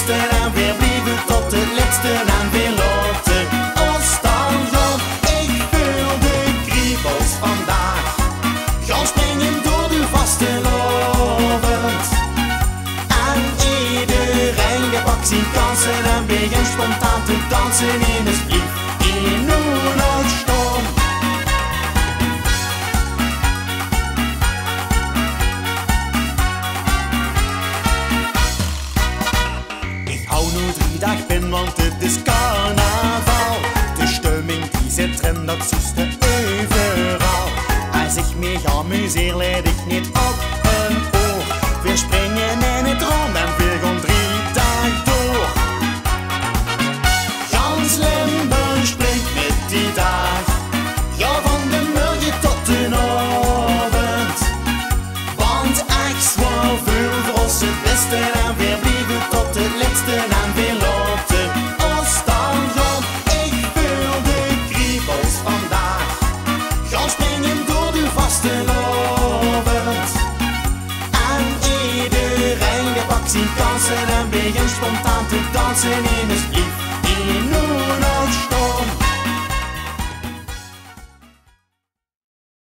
beste en weer blijven tot het laatste en weer laten ons dan gaan. Ik voel de kriebels vandaag, gaan springen door de vaste lovend. En iedereen die pakt zijn kansen en begint spontaan te dansen in het blief in oorlogstorm. Dag ben, want het is carnaval. De stemming die zit erin, dat zuste overal. Als ik me ga amuseer, leid ik niet op een oor. We springen in het rond en we gaan 3 dagen door. Gans Limburg springt met die dag, ja, van de morgen tot de avond. Want echt zwaar veel voor ons het beste en weer blijven tot het laatste en weer laten ons dan gaan. Ik voel de kriebels vandaag, gaan springen door de vaste lovend. En iedereen die pakt zijn kansen en begint spontaan te dansen in het blief in oorlog.